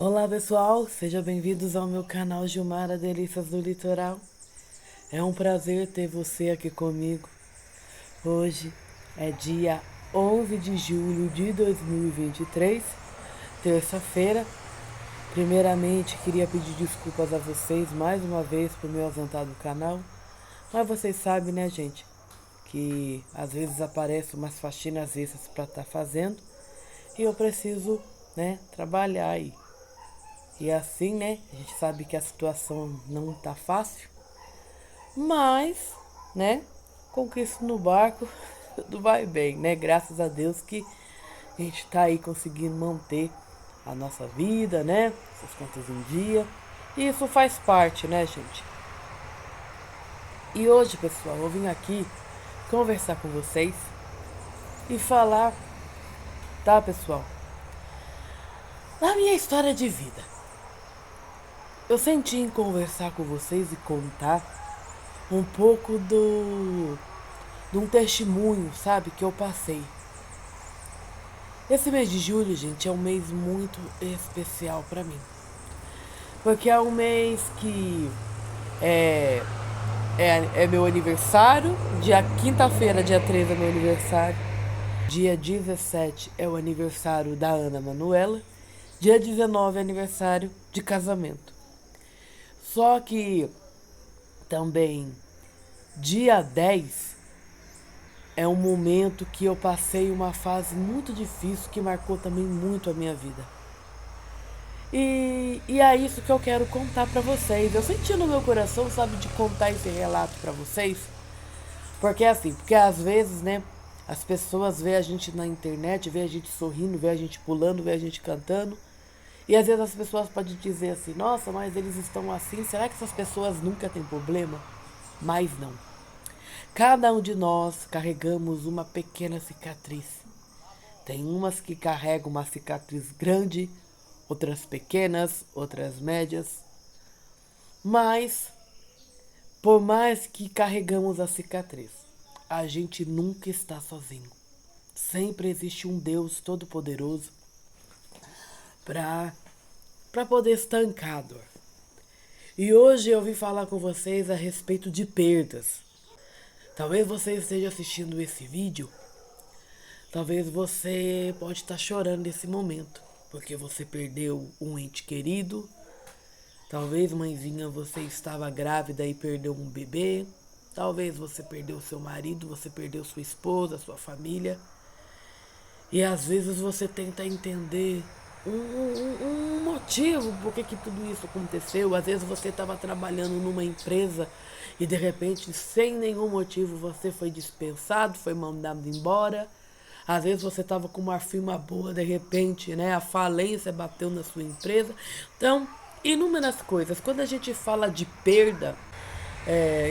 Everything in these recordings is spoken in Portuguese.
Olá pessoal, sejam bem-vindos ao meu canal Gilmara Delícias do Litoral. É um prazer ter você aqui comigo. Hoje é dia 11 de julho de 2023, terça-feira. Primeiramente, queria pedir desculpas a vocês mais uma vez por me ausentar do canal. Mas vocês sabem, né, gente, que às vezes aparecem umas faxinas extras para estar fazendo e eu preciso, né, trabalhar aí. E assim, né, a gente sabe que a situação não tá fácil, mas, né, com Cristo no barco, tudo vai bem, né? Graças a Deus que a gente tá aí conseguindo manter a nossa vida, né? Essas contas em dia. E isso faz parte, né, gente? E hoje, pessoal, eu vim aqui conversar com vocês e falar, tá, pessoal, da minha história de vida. Eu senti em conversar com vocês e contar um pouco de um testemunho, sabe, que eu passei. Esse mês de julho, gente, é um mês muito especial pra mim. Porque é um mês que é, é meu aniversário. Dia quinta-feira, dia 13 é meu aniversário. Dia 17 é o aniversário da Ana Manuela. Dia 19 é aniversário de casamento. Só que também dia 10 é um momento que eu passei uma fase muito difícil que marcou também muito a minha vida. E é isso que eu quero contar pra vocês. Eu senti no meu coração, sabe, de contar esse relato pra vocês. Porque é assim, porque às vezes, né, as pessoas veem a gente na internet, veem a gente sorrindo, veem a gente pulando, veem a gente cantando. E às vezes as pessoas podem dizer assim, nossa, mas eles estão assim, será que essas pessoas nunca têm problema? Mas não. Cada um de nós carregamos uma pequena cicatriz. Tem umas que carregam uma cicatriz grande, outras pequenas, outras médias. Mas, por mais que carregamos a cicatriz, a gente nunca está sozinho. Sempre existe um Deus todo-poderoso para poder estancar a dor. E hoje eu vim falar com vocês a respeito de perdas. Talvez você esteja assistindo esse vídeo, talvez você pode estar chorando nesse momento, porque você perdeu um ente querido. Talvez, mãezinha, você estava grávida e perdeu um bebê. Talvez você perdeu seu marido, você perdeu sua esposa, sua família. E às vezes você tenta entender um motivo por que tudo isso aconteceu. Às vezes você estava trabalhando numa empresa e de repente, sem nenhum motivo, você foi dispensado, foi mandado embora. Às vezes você estava com uma firma boa, de repente, né, a falência bateu na sua empresa. Então, inúmeras coisas. Quando a gente fala de perda,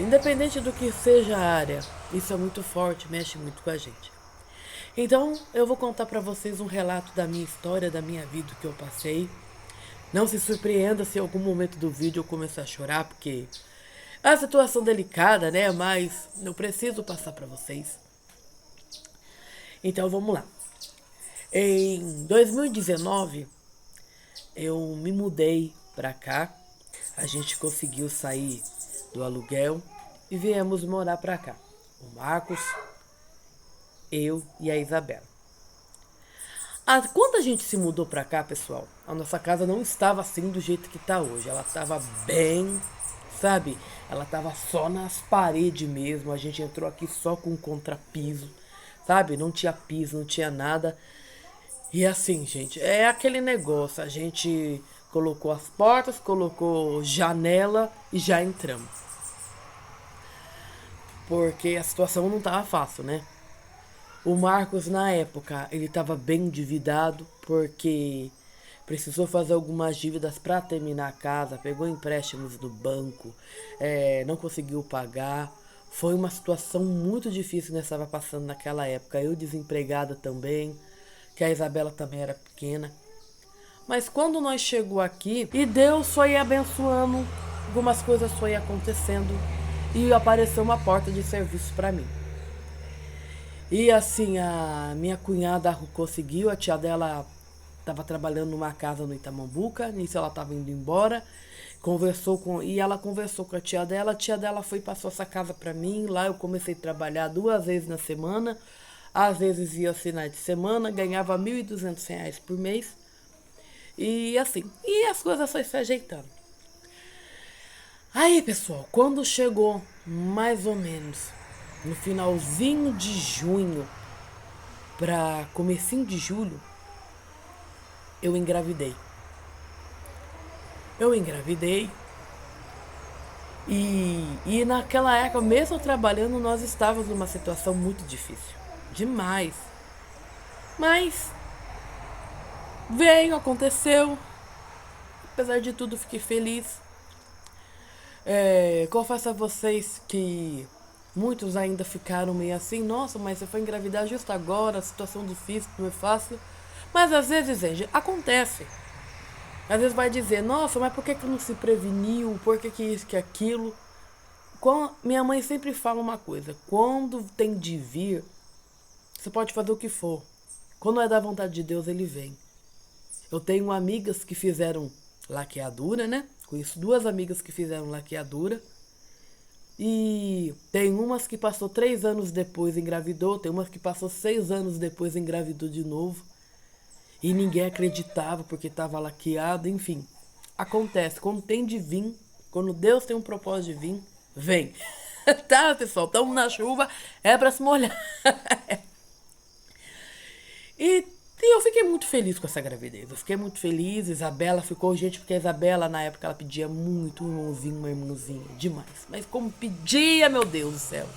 independente do que seja a área, isso é muito forte, mexe muito com a gente. Então, eu vou contar para vocês um relato da minha história, da minha vida que eu passei. Não se surpreenda se em algum momento do vídeo eu começar a chorar, porque é uma situação delicada, né? Mas eu preciso passar para vocês. Então, vamos lá. Em 2019, eu me mudei para cá. A gente conseguiu sair do aluguel e viemos morar para cá. O Marcos, eu e a Isabela. Quando a gente se mudou pra cá, pessoal, a nossa casa não estava assim do jeito que tá hoje. Ela estava bem, sabe? Ela estava só nas paredes mesmo. A gente entrou aqui só com contrapiso, sabe? Não tinha piso, não tinha nada. E assim, gente, é aquele negócio. A gente colocou as portas, colocou janela e já entramos. Porque a situação não tava fácil, né? O Marcos, na época, ele estava bem endividado porque precisou fazer algumas dívidas para terminar a casa, pegou empréstimos do banco, não conseguiu pagar. Foi uma situação muito difícil que nós estava passando naquela época. Eu desempregada também, que a Isabela também era pequena. Mas quando nós chegou aqui, e Deus foi abençoando, algumas coisas foi acontecendo e apareceu uma porta de serviço para mim. E assim, a minha cunhada conseguiu, a tia dela estava trabalhando numa casa no Itamambuca, nisso ela estava indo embora, e ela conversou com a tia dela foi e passou essa casa para mim, lá eu comecei a trabalhar 2 vezes na semana, às vezes ia aos finais de semana, ganhava R$ 1.200 por mês, e assim, e as coisas foi se ajeitando. Aí, pessoal, quando chegou mais ou menos no finalzinho de junho para comecinho de julho, eu engravidei. Eu engravidei e naquela época, mesmo trabalhando, nós estávamos numa situação muito difícil. Demais. Mas veio, aconteceu. Apesar de tudo, fiquei feliz. Confesso a vocês que muitos ainda ficaram meio assim, nossa, mas você foi engravidar justo agora, situação difícil, não é fácil. Mas às vezes, gente, acontece. Às vezes vai dizer, nossa, mas por que não se preveniu? Por que isso, que aquilo? Minha mãe sempre fala uma coisa, quando tem de vir, você pode fazer o que for. Quando é da vontade de Deus, ele vem. Eu tenho amigas que fizeram laqueadura, né? Conheço 2 amigas que fizeram laqueadura. E tem umas que passou 3 anos depois engravidou, tem umas que passou 6 anos depois engravidou de novo. E ninguém acreditava porque estava laqueado, enfim. Acontece, quando tem de vir, quando Deus tem um propósito de vir, vem. Tá, pessoal? Estamos na chuva, é para se molhar. E eu fiquei muito feliz com essa gravidez. Eu fiquei muito feliz. Isabela ficou, gente, porque a Isabela, na época, ela pedia muito um irmãozinho, uma irmãzinha. Demais. Mas como pedia, meu Deus do céu.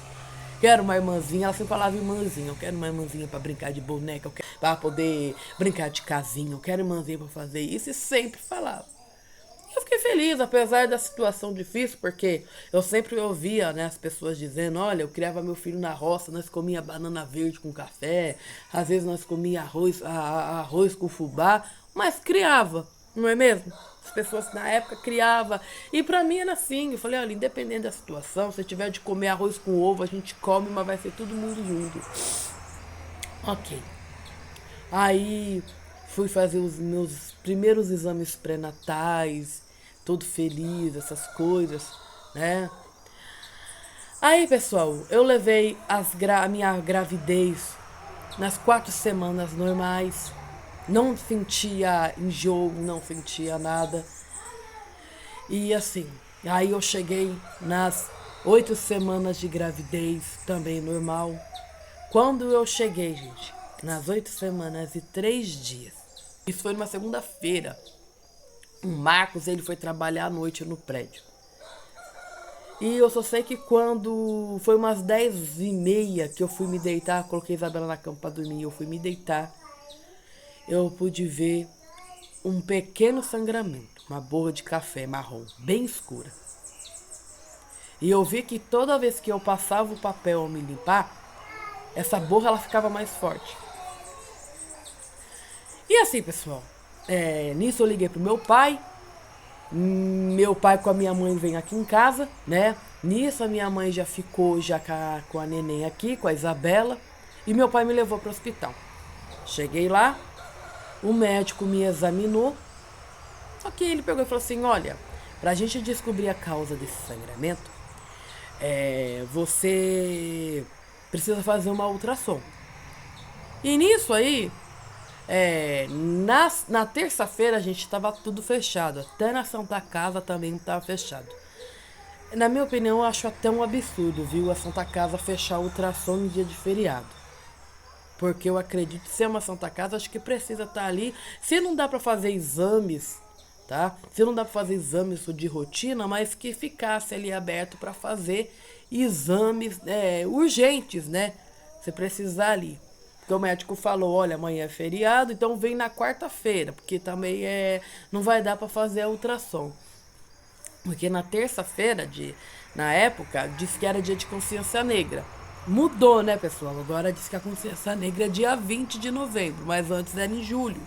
Quero uma irmãzinha. Ela sempre falava irmãzinha. Eu quero uma irmãzinha pra brincar de boneca. Eu quero pra poder brincar de casinha. Eu quero irmãzinha pra fazer isso. E sempre falava. Eu fiquei feliz, apesar da situação difícil, porque eu sempre ouvia, né, as pessoas dizendo, olha, eu criava meu filho na roça, nós comia banana verde com café, às vezes nós comia arroz com fubá, mas criava, não é mesmo? As pessoas na época criavam, e pra mim era assim, eu falei, olha, independente da situação, se tiver de comer arroz com ovo, a gente come, mas vai ser todo mundo junto. Ok. Aí fui fazer os meus primeiros exames pré-natais, todo feliz, essas coisas, né? Aí, pessoal, eu levei a minha gravidez nas 4 semanas normais. Não sentia enjoo, não sentia nada. E assim, aí eu cheguei nas 8 semanas de gravidez, também normal. Quando eu cheguei, gente, nas 8 semanas e 3 dias, isso foi numa segunda-feira, o Marcos, ele foi trabalhar à noite no prédio. E eu só sei que quando foi umas 10h30 que eu fui me deitar, coloquei a Isabela na cama pra dormir, eu fui me deitar, eu pude ver um pequeno sangramento, uma borra de café marrom, bem escura. E eu vi que toda vez que eu passava o papel ao me limpar, essa borra ela ficava mais forte. E assim, pessoal, nisso eu liguei pro meu pai. Meu pai com a minha mãe vem aqui em casa, né? Nisso a minha mãe já ficou já com a neném aqui, com a Isabela. E meu pai me levou para o hospital. Cheguei lá, o médico me examinou. Só que ele pegou e falou assim, olha, pra gente descobrir a causa desse sangramento, você precisa fazer uma ultrassom. E nisso aí, na terça-feira a gente estava tudo fechado. Até na Santa Casa também estava fechado. Na minha opinião, eu acho até um absurdo, viu? A Santa Casa fechar o ultrassom no dia de feriado. Porque eu acredito que se é uma Santa Casa, acho que precisa estar ali. Se não dá para fazer exames, tá? Se não dá para fazer exames de rotina, mas que ficasse ali aberto para fazer exames urgentes, né? Você precisar ali. Porque o médico falou, olha, amanhã é feriado, então vem na quarta-feira, porque também não vai dar para fazer a ultrassom. Porque na terça-feira, na época, disse que era dia de consciência negra. Mudou, né, pessoal? Agora diz que a consciência negra é dia 20 de novembro, mas antes era em julho.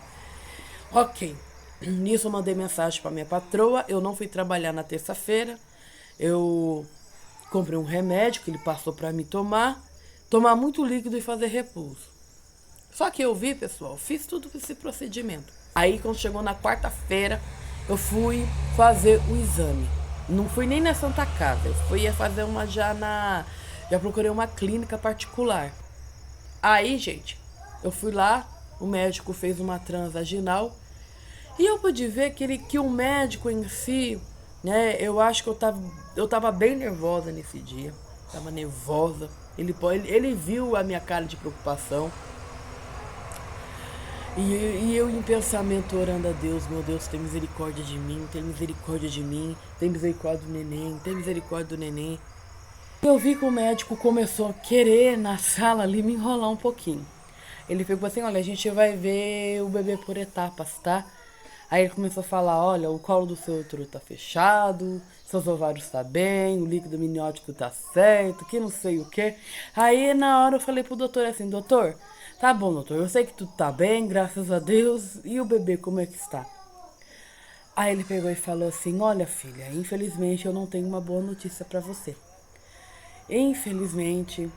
Ok. Nisso eu mandei mensagem para minha patroa, eu não fui trabalhar na terça-feira. Eu comprei um remédio que ele passou para mim tomar muito líquido e fazer repouso. Só que eu vi, pessoal, fiz tudo esse procedimento. Aí quando chegou na quarta-feira, eu fui fazer o exame. Não fui nem na Santa Casa, eu fui fazer uma já procurei uma clínica particular. Aí, gente, eu fui lá, o médico fez uma transvaginal e eu pude ver que o médico em si, né, eu acho que eu tava bem nervosa nesse dia. Tava nervosa. Ele viu a minha cara de preocupação. E eu em pensamento orando a Deus, meu Deus, tem misericórdia de mim, tem misericórdia de mim, tem misericórdia do neném, tem misericórdia do neném. Eu vi que o médico começou a querer na sala ali me enrolar um pouquinho. Ele ficou assim, olha, a gente vai ver o bebê por etapas, tá? Aí ele começou a falar, olha, o colo do seu útero tá fechado, seus ovários tá bem, o líquido amniótico tá certo, que não sei o que. Aí na hora eu falei pro doutor assim, doutor, tá bom, doutor, eu sei que tudo tá bem, graças a Deus, e o bebê como é que está? Aí ele pegou e falou assim, olha filha, infelizmente eu não tenho uma boa notícia pra você. Infelizmente,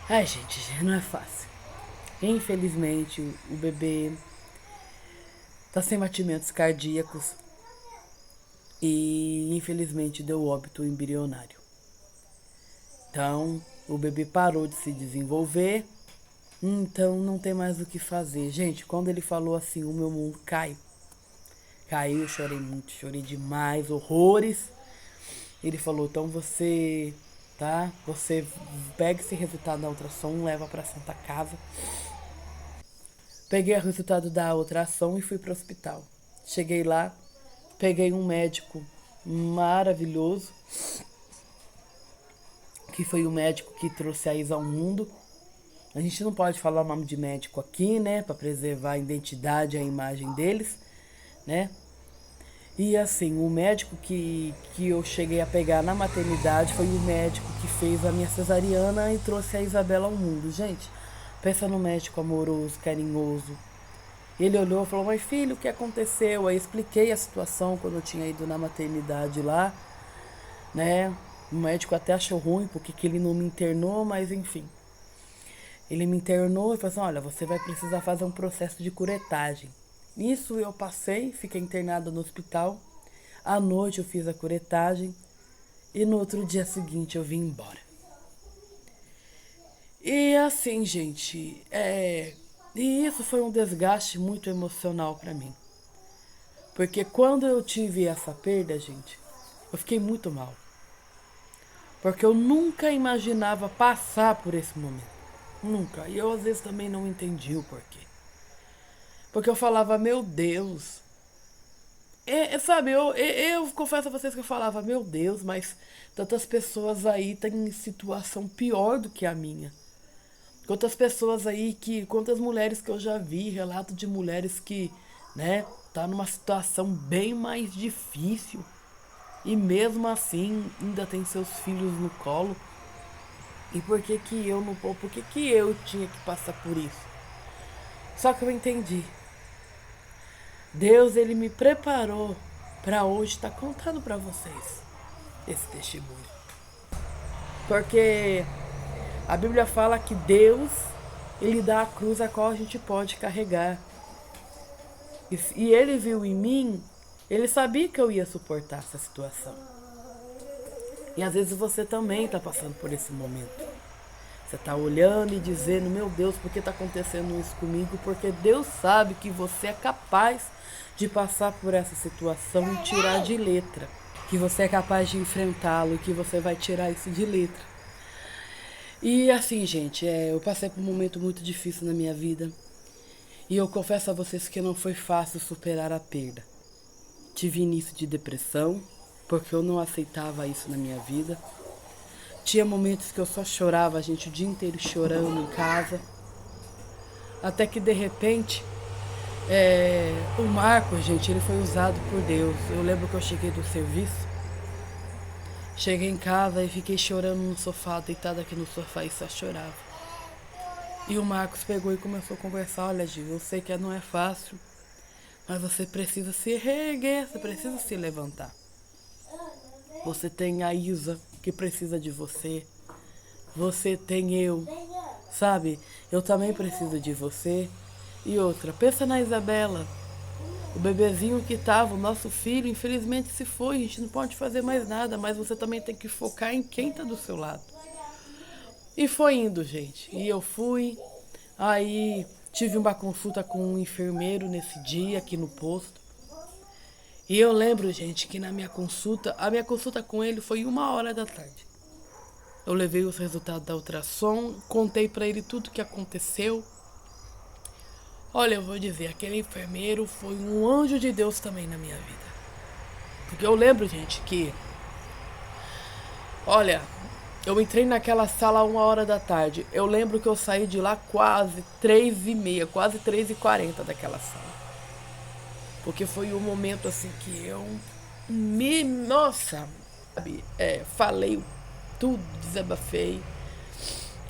ai gente, não é fácil. Infelizmente o bebê tá sem batimentos cardíacos e infelizmente deu óbito embrionário. Então, o bebê parou de se desenvolver, então não tem mais o que fazer. Gente, quando ele falou assim, o meu mundo caiu. Caiu, eu chorei muito, chorei demais, horrores. Ele falou, então você, tá? Você pega esse resultado da ultrassom, leva pra Santa Casa. Peguei o resultado da ultrassom e fui pro hospital. Cheguei lá, peguei um médico maravilhoso, que foi o médico que trouxe a Isa ao mundo. A gente não pode falar o nome de médico aqui, né? Pra preservar a identidade e a imagem deles, né? E assim, o médico que eu cheguei a pegar na maternidade foi o médico que fez a minha cesariana e trouxe a Isabela ao mundo. Gente, pensa no médico amoroso, carinhoso. Ele olhou e falou, mas filho, o que aconteceu? Aí expliquei a situação quando eu tinha ido na maternidade lá, né? O médico até achou ruim porque que ele não me internou, mas enfim. Ele me internou e falou assim, olha, você vai precisar fazer um processo de curetagem. Isso eu passei, fiquei internada no hospital. À noite eu fiz a curetagem e no outro dia seguinte eu vim embora. E assim, gente, e isso foi um desgaste muito emocional pra mim. Porque quando eu tive essa perda, gente, eu fiquei muito mal. Porque eu nunca imaginava passar por esse momento. Nunca. E eu às vezes também não entendi o porquê. Porque eu falava, meu Deus. Sabe, eu confesso a vocês que eu falava, meu Deus, mas tantas pessoas aí têm situação pior do que a minha. Quantas pessoas aí quantas mulheres que eu já vi, relato de mulheres que, né, tá numa situação bem mais difícil. E mesmo assim ainda tem seus filhos no colo. E por que que eu não, por que que eu tinha que passar por isso? Só que eu entendi. Deus, ele me preparou para hoje estar contando para vocês esse testemunho. Porque a Bíblia fala que Deus, ele dá a cruz a qual a gente pode carregar. E ele viu em mim, ele sabia que eu ia suportar essa situação. E às vezes você também está passando por esse momento. Você está olhando e dizendo, meu Deus, por que está acontecendo isso comigo? Porque Deus sabe que você é capaz de passar por essa situação e tirar de letra. Que você é capaz de enfrentá-lo e que você vai tirar isso de letra. E assim, gente, eu passei por um momento muito difícil na minha vida. E eu confesso a vocês que não foi fácil superar a perda. Tive início de depressão, porque eu não aceitava isso na minha vida. Tinha momentos que eu só chorava, gente, o dia inteiro chorando em casa. Até que de repente, o Marcos, gente, ele foi usado por Deus. Eu lembro que eu cheguei do serviço, cheguei em casa e fiquei chorando no sofá, deitada aqui no sofá e só chorava. E o Marcos pegou e começou a conversar, olha Gil, eu sei que não é fácil, mas você precisa se reerguer, você precisa se levantar. Você tem a Isa, que precisa de você. Você tem eu, sabe? Eu também preciso de você. E outra, pensa na Isabela. O bebezinho que tava, o nosso filho, infelizmente se foi. A gente não pode fazer mais nada, mas você também tem que focar em quem tá do seu lado. E foi indo, gente. E eu fui. Aí tive uma consulta com um enfermeiro nesse dia aqui no posto. E eu lembro, gente, que na minha consulta, a minha consulta com ele foi 1 hora da tarde. Eu levei os resultados da ultrassom, contei pra ele tudo que aconteceu. Olha, eu vou dizer, aquele enfermeiro foi um anjo de Deus também na minha vida. Porque eu lembro, gente, que, olha, eu entrei naquela sala 1 hora da tarde. Eu lembro que eu saí de lá quase 3h30, quase 3h40 daquela sala. Porque foi um momento assim que eu nossa, sabe, falei tudo, desabafei.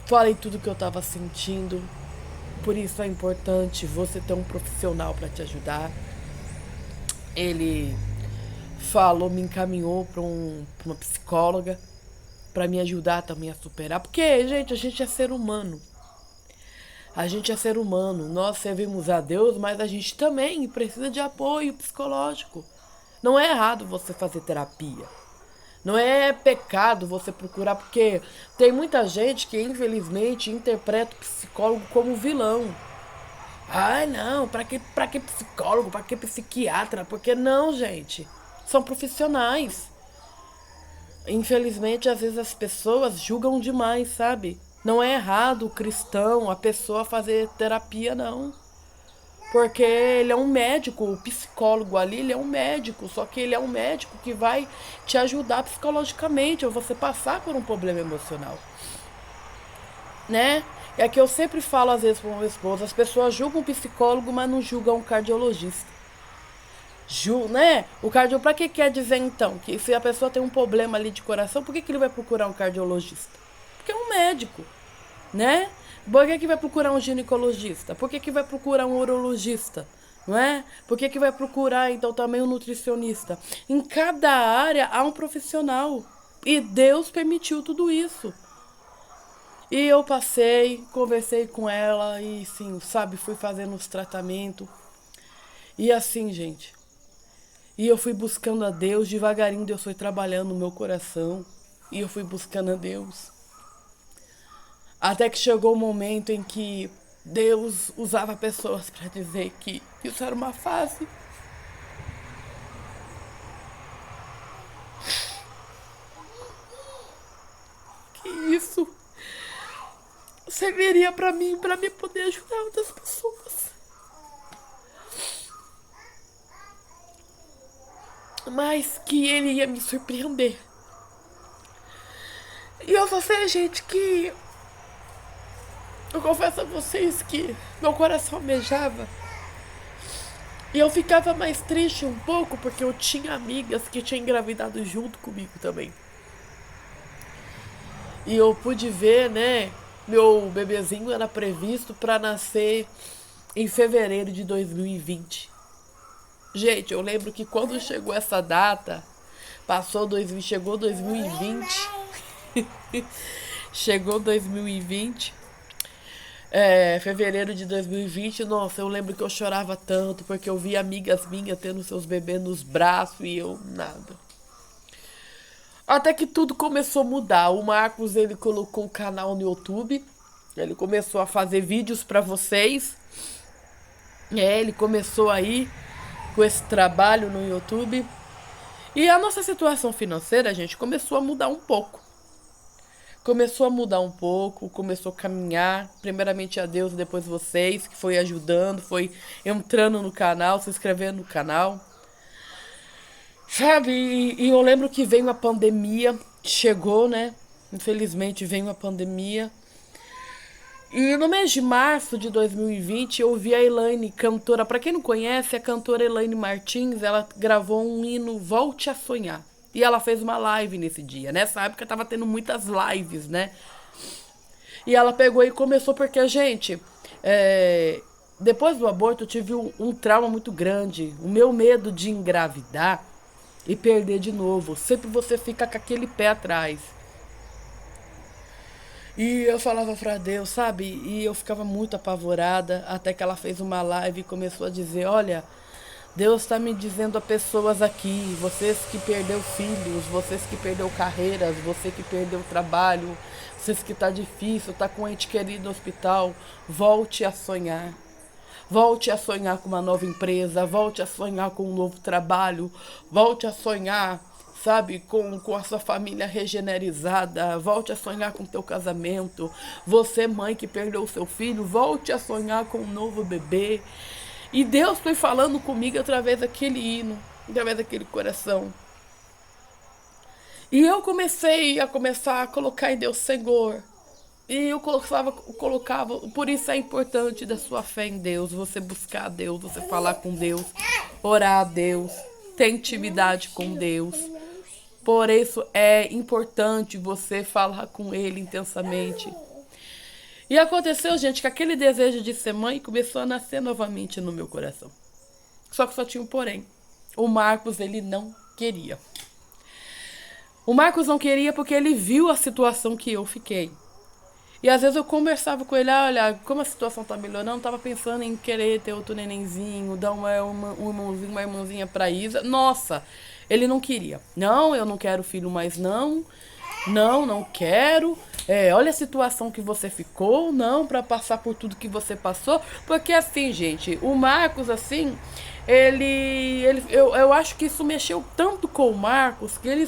Falei tudo que eu tava sentindo. Por isso é importante você ter um profissional para te ajudar. Ele falou, me encaminhou para uma psicóloga para me ajudar também a superar. Porque, gente, a gente é ser humano. A gente é ser humano. Nós servimos a Deus, mas a gente também precisa de apoio psicológico. Não é errado você fazer terapia. Não é pecado você procurar, porque tem muita gente que, infelizmente, interpreta o psicólogo como vilão. Ai, não, pra que psicólogo, pra que psiquiatra? Porque não, gente. São profissionais. Infelizmente, às vezes as pessoas julgam demais, sabe? Não é errado o cristão, a pessoa fazer terapia, não. Porque ele é um médico, o psicólogo ali, ele é um médico, só que ele é um médico que vai te ajudar psicologicamente ou você passar por um problema emocional, né? É que eu sempre falo às vezes para meu esposo, as pessoas julgam o psicólogo, mas não julgam o cardiologista. Né? O cardio, para que quer dizer então que se a pessoa tem um problema ali de coração, por que ele vai procurar um cardiologista? Porque é um médico, né? Por que vai procurar um ginecologista? Por que vai procurar um urologista? Não é? Por que vai procurar, então, também um nutricionista? Em cada área há um profissional. E Deus permitiu tudo isso. E eu passei, conversei com ela e, sim, sabe, fui fazendo os tratamentos. E assim, gente. E eu fui buscando a Deus, devagarinho Deus foi trabalhando no meu coração. E eu fui buscando a Deus. Até que chegou o momento em que Deus usava pessoas para dizer que isso era uma fase. Que isso serviria para mim poder ajudar outras pessoas. Mas que ele ia me surpreender. E eu só sei, gente, que eu confesso a vocês que meu coração almejava. E eu ficava mais triste um pouco porque eu tinha amigas que tinham engravidado junto comigo também. E eu pude ver, né? Meu bebezinho era previsto para nascer em fevereiro de 2020. Gente, eu lembro que quando chegou essa data, chegou 2020. Chegou 2020. Fevereiro de 2020, nossa, eu lembro que eu chorava tanto porque eu vi amigas minhas tendo seus bebês nos braços e eu nada. Até que tudo começou a mudar. O Marcos, ele colocou um canal no YouTube. Ele começou a fazer vídeos pra vocês. Ele começou aí com esse trabalho no YouTube. E a nossa situação financeira, gente, começou a mudar um pouco. Começou a caminhar. Primeiramente a Deus, depois vocês, que foi ajudando, foi entrando no canal, se inscrevendo no canal. Sabe, e eu lembro que veio a pandemia, chegou, né? Infelizmente veio a pandemia. E no mês de março de 2020 eu vi a Elaine, cantora. Pra quem não conhece, a cantora Elaine Martins, ela gravou um hino Volte a Sonhar. E ela fez uma live nesse dia. Nessa época tava tendo muitas lives, né? E ela pegou e começou porque, gente, depois do aborto eu tive um trauma muito grande. O meu medo de engravidar e perder de novo. Sempre você fica com aquele pé atrás. E eu falava pra Deus, sabe? E eu ficava muito apavorada, até que ela fez uma live e começou a dizer, olha, Deus está me dizendo a pessoas aqui, vocês que perdeu filhos, vocês que perdeu carreiras, você que perdeu trabalho, vocês que tá difícil, tá com um ente querido no hospital, volte a sonhar. Volte a sonhar com uma nova empresa, volte a sonhar com um novo trabalho, volte a sonhar, sabe, com a sua família regenerizada, volte a sonhar com o teu casamento. Você, mãe que perdeu o seu filho, volte a sonhar com um novo bebê. E Deus foi falando comigo através daquele hino, através daquele coração. E eu comecei a colocar em Deus, Senhor. E eu colocava, por isso é importante da sua fé em Deus, você buscar a Deus, você falar com Deus, orar a Deus, ter intimidade com Deus. Por isso é importante você falar com Ele intensamente. E aconteceu, gente, que aquele desejo de ser mãe começou a nascer novamente no meu coração. Só que só tinha um porém. O Marcos, ele não queria. O Marcos não queria porque ele viu a situação que eu fiquei. E às vezes eu conversava com ele, olha, como a situação tá melhorando, eu tava pensando em querer ter outro nenenzinho, dar um irmãozinho, uma irmãzinha pra Isa. Nossa, ele não queria. Não, eu não quero filho mais não. Não quero. Olha a situação que você ficou, não, pra passar por tudo que você passou. Porque assim, gente, o Marcos, assim, eu acho que isso mexeu tanto com o Marcos, que ele,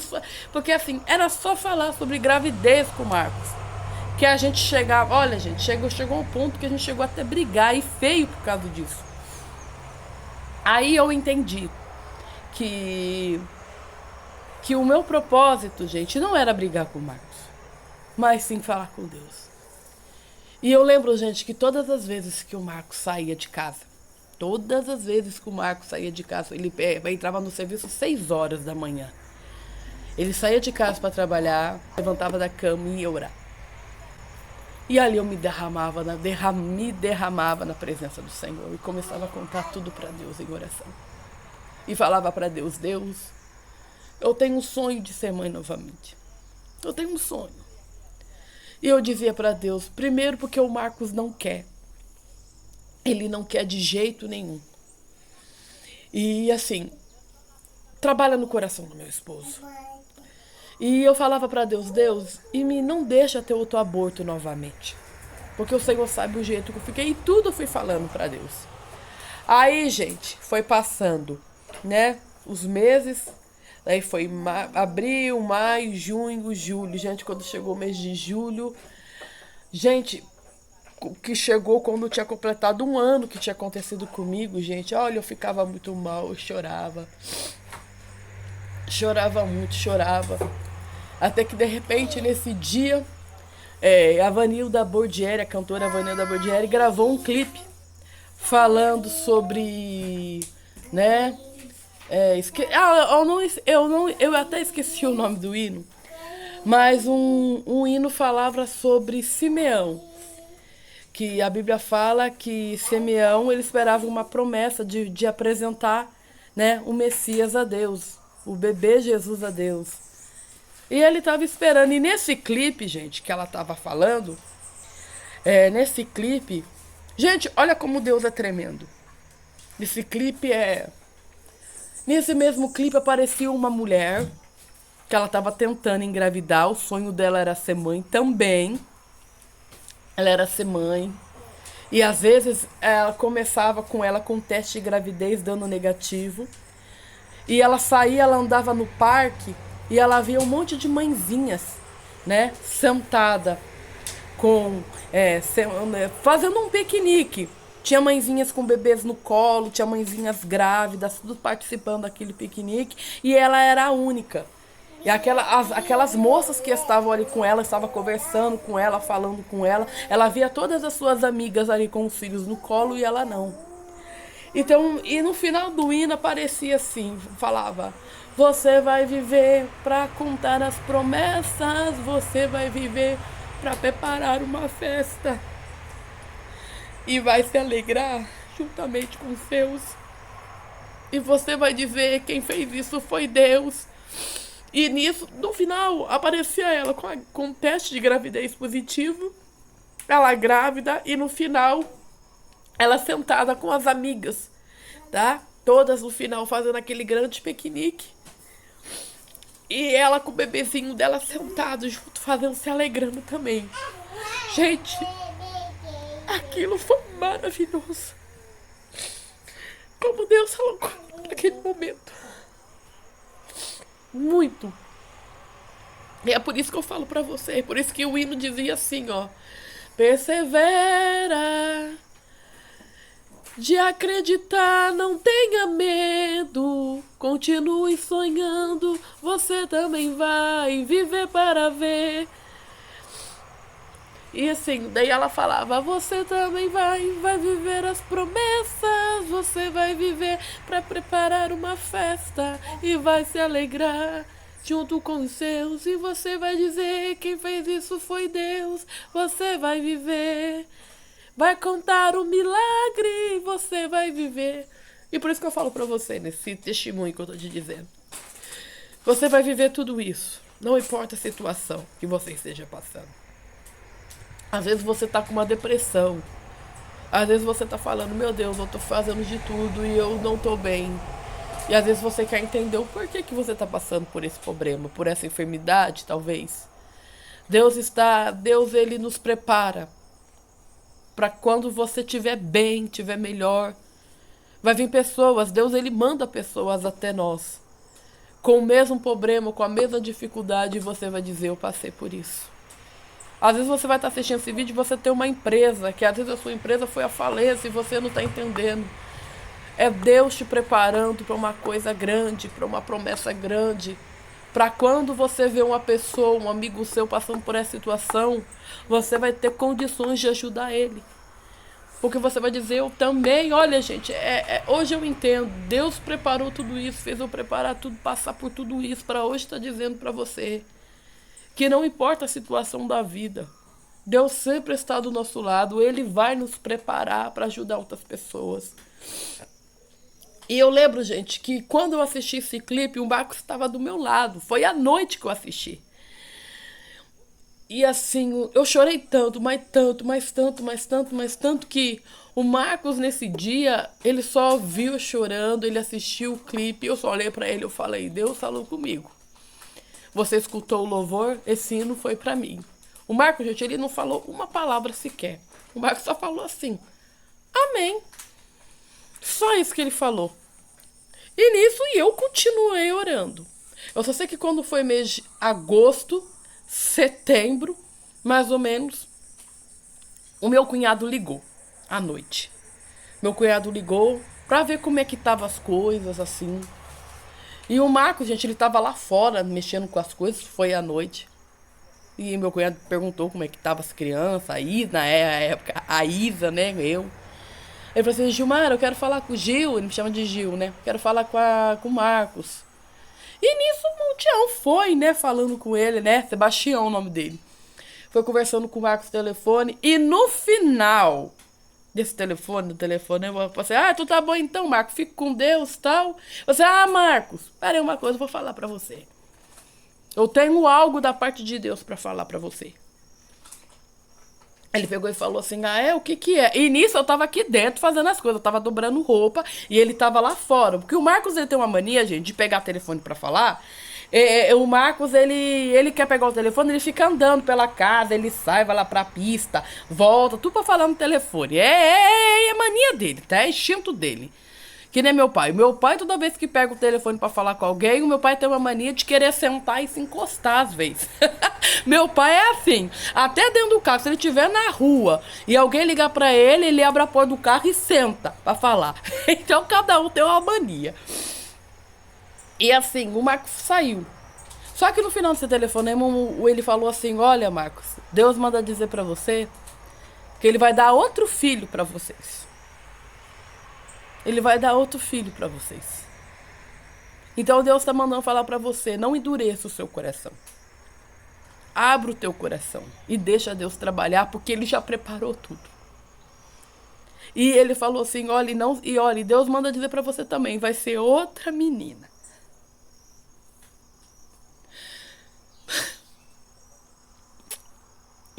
porque assim, era só falar sobre gravidez com o Marcos. Que a gente chegava, olha gente, chegou um ponto que a gente chegou até brigar e feio por causa disso. Aí eu entendi que o meu propósito, gente, não era brigar com o Marcos, mas sim falar com Deus. E eu lembro, gente, que todas as vezes que o Marcos saía de casa, ele entrava no serviço 6 horas da manhã. Ele saía de casa para trabalhar, levantava da cama e ia orar. E ali eu me derramava na presença do Senhor e começava a contar tudo para Deus em oração. E falava para Deus, Deus, eu tenho um sonho de ser mãe novamente. Eu tenho um sonho. E eu dizia para Deus, primeiro porque o Marcos não quer. Ele não quer de jeito nenhum. E assim, trabalha no coração do meu esposo. E eu falava para Deus, e me não deixa ter outro aborto novamente. Porque o Senhor sabe o jeito que eu fiquei. E tudo eu fui falando para Deus. Aí, gente, foi passando, né, os meses. Daí foi abril, maio, junho, julho. Gente, quando chegou o mês de julho, gente, que chegou quando tinha completado 1 ano que tinha acontecido comigo, gente. Olha, eu ficava muito mal, eu chorava. Chorava muito, chorava. Até que de repente, nesse dia, a Vanilda Bordieri, a cantora Vanilda Bordieri, gravou um clipe falando sobre, né? Eu até esqueci o nome do hino, mas um hino falava sobre Simeão, que a Bíblia fala que Simeão ele esperava uma promessa de apresentar, né, o Messias a Deus, o bebê Jesus a Deus. E ele estava esperando. E nesse clipe, gente, que ela estava falando, nesse clipe, gente, olha como Deus é tremendo. Nesse mesmo clipe aparecia uma mulher que ela estava tentando engravidar. O sonho dela era ser mãe também. Ela era ser mãe. E às vezes ela começava com ela com teste de gravidez dando negativo. E ela saía, ela andava no parque e ela via um monte de mãezinhas, né, sentada fazendo um piquenique. Tinha mãezinhas com bebês no colo, tinha mãezinhas grávidas, tudo participando daquele piquenique. E ela era a única. E aquelas moças que estavam ali com ela, estavam conversando com ela, falando com ela. Ela via todas as suas amigas ali com os filhos no colo e ela não. Então, e no final do hino aparecia assim, falava: você vai viver para contar as promessas, você vai viver para preparar uma festa e vai se alegrar juntamente com os seus. E você vai dizer: quem fez isso foi Deus. E nisso, no final, aparecia ela com um teste de gravidez positivo, ela grávida, e no final, ela sentada com as amigas, tá? Todas no final fazendo aquele grande piquenique. E ela com o bebezinho dela sentado junto, fazendo, se alegrando também. Gente, aquilo foi maravilhoso. Como Deus falou comigo naquele momento. Muito. E é por isso que eu falo pra você. É por isso que o hino dizia assim, ó. Persevera. De acreditar, não tenha medo. Continue sonhando. Você também vai viver para ver. E assim, daí ela falava, você também vai viver as promessas, você vai viver para preparar uma festa e vai se alegrar junto com os seus, e você vai dizer, quem fez isso foi Deus, você vai viver, vai contar o milagre, você vai viver. E por isso que eu falo para você, nesse testemunho que eu tô te dizendo, você vai viver tudo isso, não importa a situação que você esteja passando. Às vezes você tá com uma depressão. Às vezes você tá falando, meu Deus, eu tô fazendo de tudo e eu não tô bem. E às vezes você quer entender o porquê que você tá passando por esse problema, por essa enfermidade, talvez. Deus ele nos prepara para quando você estiver bem, estiver melhor. Vai vir pessoas, Deus ele manda pessoas até nós. Com o mesmo problema, com a mesma dificuldade, e você vai dizer, eu passei por isso. Às vezes você vai estar assistindo esse vídeo e você tem uma empresa, que às vezes a sua empresa foi à falência e você não está entendendo. É Deus te preparando para uma coisa grande, para uma promessa grande. Para quando você vê uma pessoa, um amigo seu passando por essa situação, você vai ter condições de ajudar ele. Porque você vai dizer, eu também, olha gente, hoje eu entendo, Deus preparou tudo isso, fez eu preparar tudo, passar por tudo isso, para hoje estar dizendo para você que não importa a situação da vida, Deus sempre está do nosso lado, Ele vai nos preparar para ajudar outras pessoas. E eu lembro, gente, que quando eu assisti esse clipe, o Marcos estava do meu lado, foi à noite que eu assisti. E assim, eu chorei tanto, mas tanto, mais tanto, mais tanto, mais tanto, que o Marcos nesse dia, ele só viu eu chorando, ele assistiu o clipe, eu só olhei para ele, eu falei, Deus falou comigo. Você escutou o louvor, esse hino foi pra mim. O Marcos, gente, ele não falou uma palavra sequer. O Marcos só falou assim, amém. Só isso que ele falou. E nisso eu continuei orando. Eu só sei que quando foi mês de agosto, setembro, mais ou menos, o meu cunhado ligou à noite. Meu cunhado ligou pra ver como é que estavam as coisas, assim. E o Marcos, gente, ele tava lá fora, mexendo com as coisas, foi à noite. E meu cunhado perguntou como é que tava as crianças, a Isa, na época, a Isa, né, eu. Ele falou assim, Gilmar, eu quero falar com o Gil, ele me chama de Gil, né, quero falar com o Marcos. E nisso o Tião foi, né, falando com ele, né, Sebastião é o nome dele. Foi conversando com o Marcos no telefone, e no final desse telefone, eu falei assim, tu tá bom então, Marcos, fica com Deus e tal. Você, Marcos, peraí uma coisa, eu vou falar pra você. Eu tenho algo da parte de Deus pra falar pra você. Ele pegou e falou assim, o que é? E nisso eu tava aqui dentro fazendo as coisas, eu tava dobrando roupa e ele tava lá fora. Porque o Marcos, ele tem uma mania, gente, de pegar telefone pra falar. O Marcos, ele quer pegar o telefone, ele fica andando pela casa, ele sai, vai lá pra pista, volta, tudo pra falar no telefone. É mania dele, tá? É instinto dele. Que nem meu pai. Meu pai, toda vez que pega o telefone pra falar com alguém, o meu pai tem uma mania de querer sentar e se encostar às vezes. Meu pai é assim. Até dentro do carro, se ele estiver na rua e alguém ligar pra ele, ele abre a porta do carro e senta pra falar. Então cada um tem uma mania. E assim, o Marcos saiu. Só que no final desse telefonema, ele falou assim, olha, Marcos, Deus manda dizer pra você que ele vai dar outro filho pra vocês. Ele vai dar outro filho pra vocês. Então Deus tá mandando falar pra você, não endureça o seu coração. Abra o teu coração e deixa Deus trabalhar, porque Ele já preparou tudo. E ele falou assim, olha, Deus manda dizer pra você também, vai ser outra menina.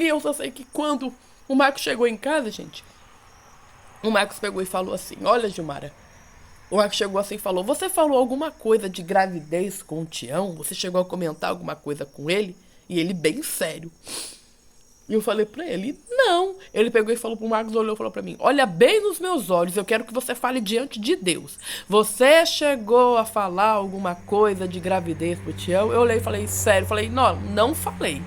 E eu só sei que quando o Marcos chegou em casa, gente, o Marcos pegou e falou assim, olha, Gilmara, o Marcos chegou assim e falou, você falou alguma coisa de gravidez com o Tião? Você chegou a comentar alguma coisa com ele? E ele bem sério. E eu falei pra ele, não. Ele pegou e falou pro Marcos, olhou e falou pra mim, olha bem nos meus olhos, eu quero que você fale diante de Deus. Você chegou a falar alguma coisa de gravidez pro Tião? Eu olhei e falei, sério, falei, não falei.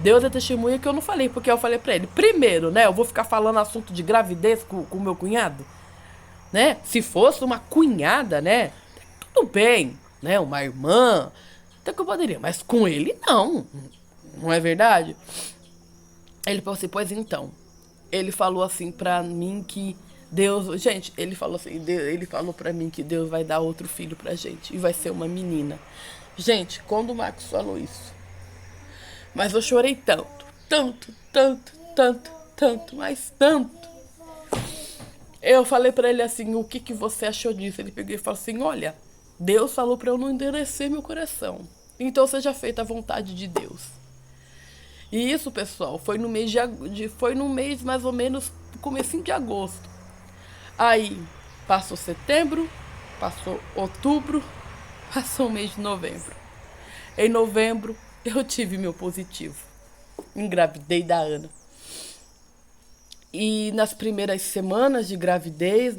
Deus é testemunha que eu não falei, porque eu falei pra ele, primeiro, né, eu vou ficar falando assunto de gravidez com o meu cunhado? Né? Se fosse uma cunhada, né, tudo bem, né, uma irmã, até que eu poderia, mas com ele não. Não é verdade? Ele falou assim, pois então. Ele falou assim pra mim que Deus... Gente, ele falou assim, ele falou pra mim que Deus vai dar outro filho pra gente. E vai ser uma menina. Gente, quando o Marcos falou isso... Mas eu chorei tanto, mas tanto. Eu falei pra ele assim, o que você achou disso? Ele pegou e falou assim, olha, Deus falou pra eu não endurecer meu coração. Então seja feita a vontade de Deus. E isso, pessoal, foi no mês mais ou menos, comecinho de agosto. Aí, passou setembro, passou outubro, passou o mês de novembro. Em novembro, eu tive meu positivo. Engravidei da Ana. E nas primeiras semanas de gravidez,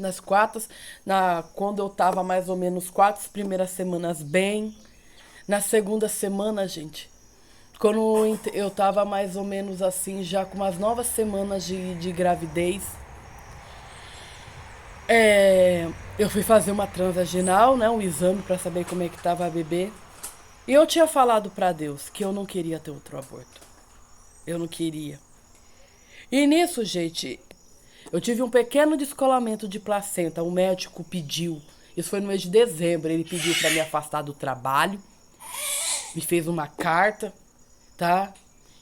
quando eu tava mais ou menos 4 primeiras semanas bem. Na segunda semana, gente, quando eu tava mais ou menos assim, já com umas 9 semanas de gravidez, eu fui fazer uma transvaginal, né, um exame pra saber como é que tava a bebê. E eu tinha falado pra Deus que eu não queria ter outro aborto. Eu não queria. E nisso, gente, eu tive um pequeno descolamento de placenta. O médico pediu, isso foi no mês de dezembro, ele pediu pra me afastar do trabalho, me fez uma carta, tá?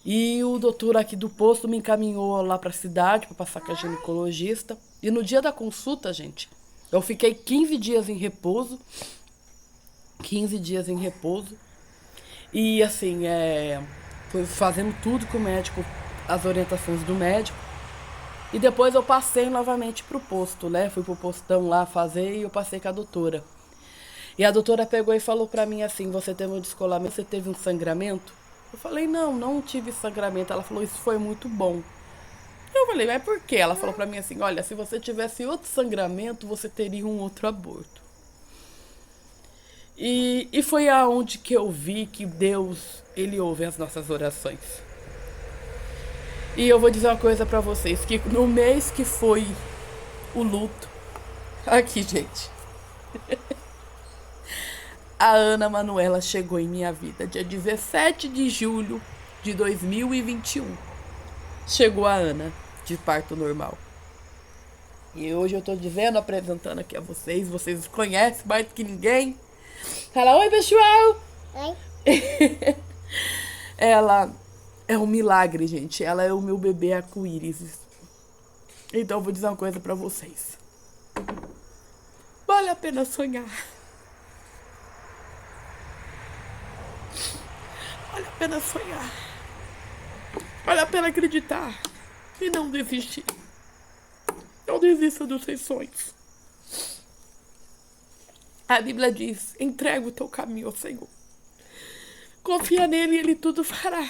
E o doutor aqui do posto me encaminhou lá pra cidade pra passar com a ginecologista. E no dia da consulta, gente, eu fiquei 15 dias em repouso. 15 dias em repouso. E assim, fui fazendo tudo com o médico, as orientações do médico. E depois eu passei novamente pro posto, né? Fui pro postão lá fazer e eu passei com a doutora. E a doutora pegou e falou pra mim assim, você teve um descolamento, você teve um sangramento? Eu falei, não tive sangramento. Ela falou, isso foi muito bom. Eu falei, mas por quê? Ela falou pra mim assim, olha, se você tivesse outro sangramento, você teria um outro aborto. E foi aonde que eu vi que Deus, Ele ouve as nossas orações. E eu vou dizer uma coisa pra vocês, que no mês que foi o luto, aqui, gente, a Ana Manuela chegou em minha vida, dia 17 de julho de 2021. Chegou a Ana, de parto normal. E hoje eu tô dizendo, apresentando aqui a vocês conhecem mais do que ninguém. Fala, oi, pessoal! Oi. Ela é um milagre, gente. Ela é o meu bebê arco-íris. Então eu vou dizer uma coisa pra vocês. Vale a pena sonhar. Vale a pena sonhar. Vale a pena acreditar. E não desistir. Não desista dos seus sonhos. A Bíblia diz, entrega o teu caminho ao Senhor. Confia nele e ele tudo fará.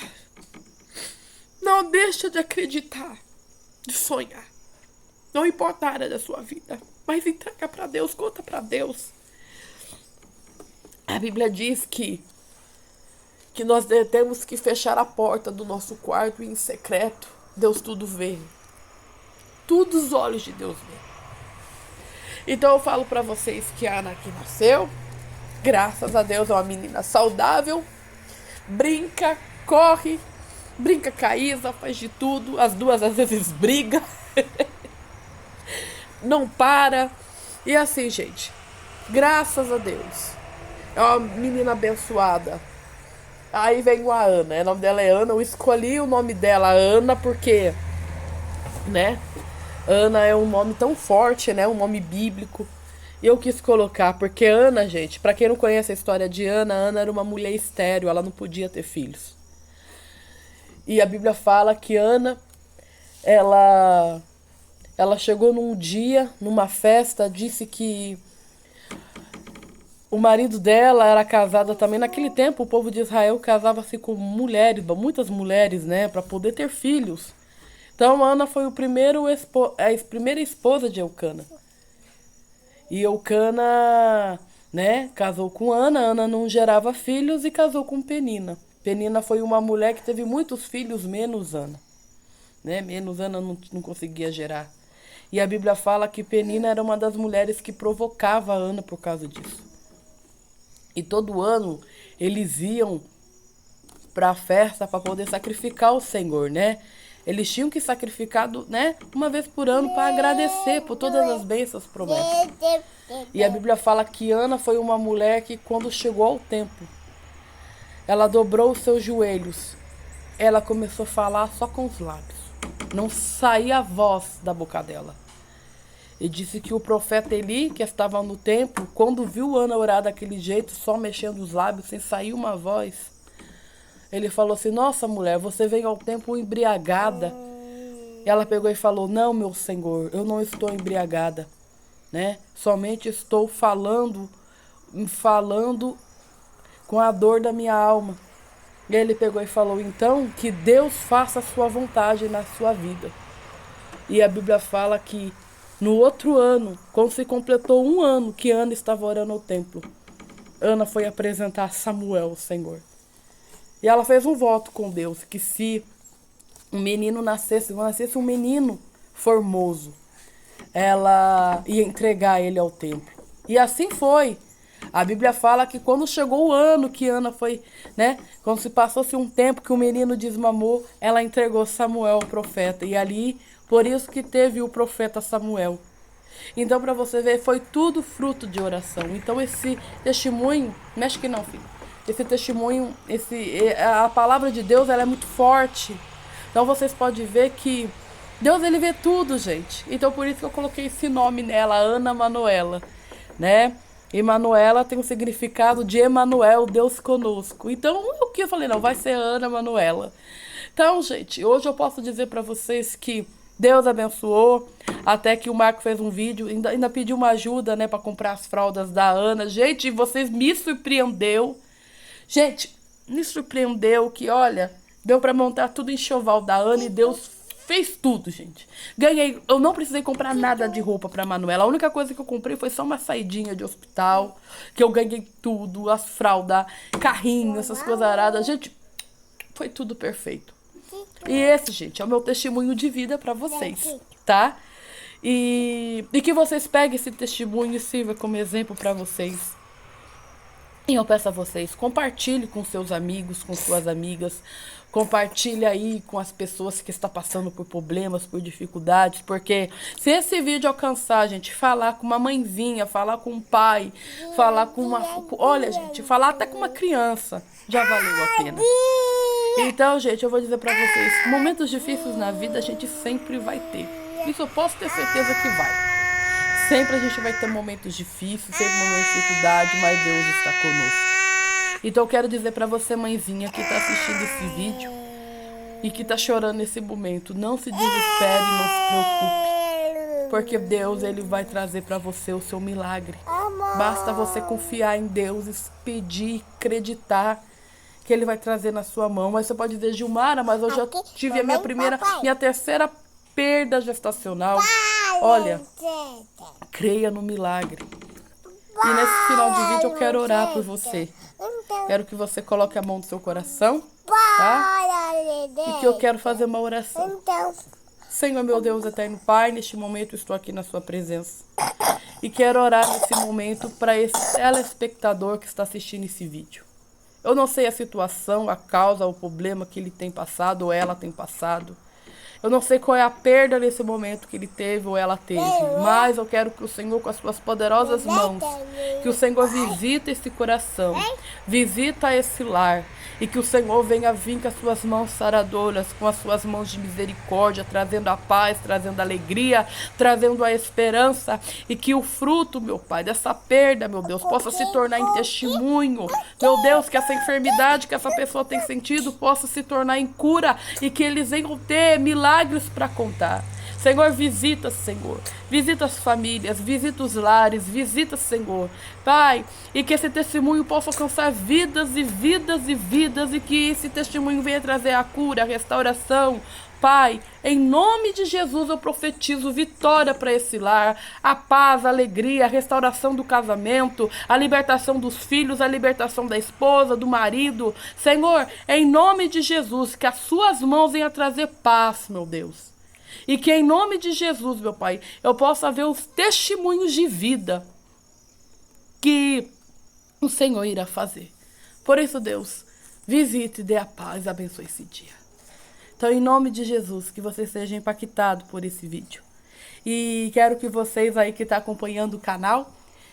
Não deixa de acreditar, de sonhar. Não importa a área da sua vida, mas entrega para Deus, conta para Deus. A Bíblia diz que nós temos que fechar a porta do nosso quarto e em secreto, Deus tudo vê. Tudo os olhos de Deus vê. Então eu falo pra vocês que a Ana aqui nasceu, graças a Deus é uma menina saudável, brinca, corre, brinca com a Isa, faz de tudo, as duas às vezes brigam, não para, e assim, gente, graças a Deus, é uma menina abençoada. Aí vem a Ana, o nome dela é Ana, eu escolhi o nome dela Ana porque, né, Ana é um nome tão forte, né? Um nome bíblico. E eu quis colocar, porque Ana, gente, pra quem não conhece a história de Ana, Ana era uma mulher estéril, ela não podia ter filhos. E a Bíblia fala que Ana, ela chegou num dia, numa festa, disse que o marido dela era casado também. Naquele tempo, o povo de Israel casava-se com mulheres, muitas mulheres, né, para poder ter filhos. Então, Ana foi a primeira esposa de Eucana. E Eucana, né, casou com Ana. Ana não gerava filhos e casou com Penina. Penina foi uma mulher que teve muitos filhos, menos Ana. Né? Menos Ana não conseguia gerar. E a Bíblia fala que Penina era uma das mulheres que provocava Ana por causa disso. E todo ano eles iam para a festa para poder sacrificar o Senhor, né? Eles tinham que sacrificar, né, uma vez por ano para agradecer por todas as bênçãos promessas. E a Bíblia fala que Ana foi uma mulher que, quando chegou ao templo, ela dobrou os seus joelhos. Ela começou a falar só com os lábios. Não saía a voz da boca dela. E disse que o profeta Eli, que estava no templo, quando viu Ana orar daquele jeito, só mexendo os lábios, sem sair uma voz, ele falou assim: nossa, mulher, você vem ao templo embriagada. E ela pegou e falou: não, meu Senhor, eu não estou embriagada, né? Somente estou falando com a dor da minha alma. E ele pegou e falou: então, que Deus faça a sua vontade na sua vida. E a Bíblia fala que no outro ano, quando se completou 1 ano que Ana estava orando no templo, Ana foi apresentar Samuel ao Senhor. E ela fez um voto com Deus, que se um menino nascesse um menino formoso, ela ia entregar ele ao templo. E assim foi. A Bíblia fala que quando chegou o ano que Ana foi, né? Quando se passou-se um tempo que o menino desmamou, ela entregou Samuel ao profeta. E ali, por isso que teve o profeta Samuel. Então, para você ver, foi tudo fruto de oração. Então, esse testemunho, mexe que não, filho. Esse testemunho, a palavra de Deus, ela é muito forte. Então, vocês podem ver que Deus, ele vê tudo, gente. Então, por isso que eu coloquei esse nome nela, Ana Manuela, né? E Manuela tem o significado de Emanuel, Deus conosco. Então, o que eu falei? Não, vai ser Ana Manuela. Então, gente, hoje eu posso dizer para vocês que Deus abençoou, até que o Marco fez um vídeo, ainda pediu uma ajuda, né, para comprar as fraldas da Ana. Gente, vocês me surpreendeu. Gente, me surpreendeu que, olha, deu para montar tudo em enxoval da Ana e Deus fez tudo, gente. Ganhei, eu não precisei comprar nada de roupa pra Manuela. A única coisa que eu comprei foi só uma saidinha de hospital, que eu ganhei tudo, as fraldas, carrinho, essas coisas aradas. Gente, foi tudo perfeito. E esse, gente, é o meu testemunho de vida pra vocês, tá? E que vocês peguem esse testemunho e sirva como exemplo pra vocês. E eu peço a vocês, compartilhe com seus amigos, com suas amigas, compartilhe aí com as pessoas que estão passando por problemas, por dificuldades, porque se esse vídeo alcançar, gente, falar com uma mãezinha, falar com um pai, falar com uma... Olha, gente, falar até com uma criança, já valeu a pena. Então, gente, eu vou dizer pra vocês, momentos difíceis na vida a gente sempre vai ter. Isso eu posso ter certeza que vai. Sempre a gente vai ter momentos difíceis, sempre momentos de dificuldade, mas Deus está conosco. Então eu quero dizer para você, mãezinha, que está assistindo esse vídeo e que está chorando nesse momento, não se desespere, não se preocupe, porque Deus, ele vai trazer para você o seu milagre. Basta você confiar em Deus, pedir, acreditar que ele vai trazer na sua mão. Mas você pode dizer: Gilmara, mas eu já tive a minha terceira perda gestacional. Olha, creia no milagre. E nesse final de vídeo eu quero orar por você. Quero que você coloque a mão no seu coração, tá? E que eu quero fazer uma oração. Senhor, meu Deus, eterno Pai, neste momento eu estou aqui na sua presença. E quero orar nesse momento para esse telespectador que está assistindo esse vídeo. Eu não sei a situação, a causa, o problema que ele tem passado ou ela tem passado. Eu não sei qual é a perda nesse momento que ele teve ou ela teve, mas eu quero que o Senhor, com as suas poderosas mãos, que o Senhor visita esse coração, visita esse lar, e que o Senhor venha vir com as suas mãos saradoras, com as suas mãos de misericórdia, trazendo a paz, trazendo a alegria, trazendo a esperança, e que o fruto, meu Pai, dessa perda, meu Deus, possa se tornar em testemunho, meu Deus, que essa enfermidade que essa pessoa tem sentido possa se tornar em cura, e que eles venham ter milagres para contar. Senhor, visita, Senhor. Visita as famílias, visita os lares, visita, Senhor. Pai, e que esse testemunho possa alcançar vidas e vidas e vidas, e que esse testemunho venha trazer a cura, a restauração. Pai, em nome de Jesus eu profetizo vitória para esse lar, a paz, a alegria, a restauração do casamento, a libertação dos filhos, a libertação da esposa, do marido. Senhor, em nome de Jesus, que as suas mãos venham trazer paz, meu Deus. E que em nome de Jesus, meu Pai, eu possa ver os testemunhos de vida que o Senhor irá fazer. Por isso, Deus, visite, dê a paz, abençoe esse dia. Então, em nome de Jesus, que você seja impactado por esse vídeo. E quero que vocês aí que estão acompanhando o canal,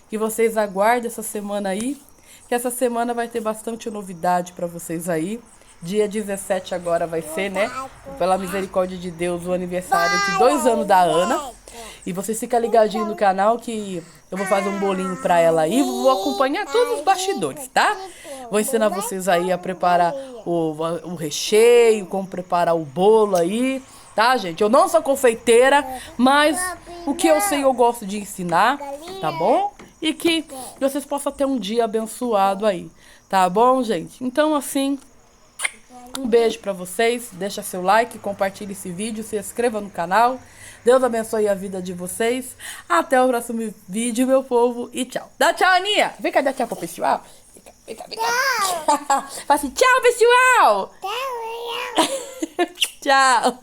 que vocês aguardem essa semana aí, que essa semana vai ter bastante novidade para vocês aí. Dia 17 agora vai ser, né? Pela misericórdia de Deus, o aniversário de 2 anos da Ana. E vocês ficam ligadinhos no canal que eu vou fazer um bolinho pra ela aí. Vou acompanhar todos os bastidores, tá? Vou ensinar vocês aí a preparar o recheio, como preparar o bolo aí, tá, gente? Eu não sou confeiteira, mas o que eu sei eu gosto de ensinar, tá bom? E que vocês possam ter um dia abençoado aí, tá bom, gente? Então, assim... Um beijo pra vocês, deixa seu like, compartilhe esse vídeo, se inscreva no canal. Deus abençoe a vida de vocês. Até o próximo vídeo, meu povo, e tchau. Dá tchau, Aninha. Vem cá dar tchau pro pessoal. Vem cá. Fala assim, tchau, pessoal. Tchau. Tchau.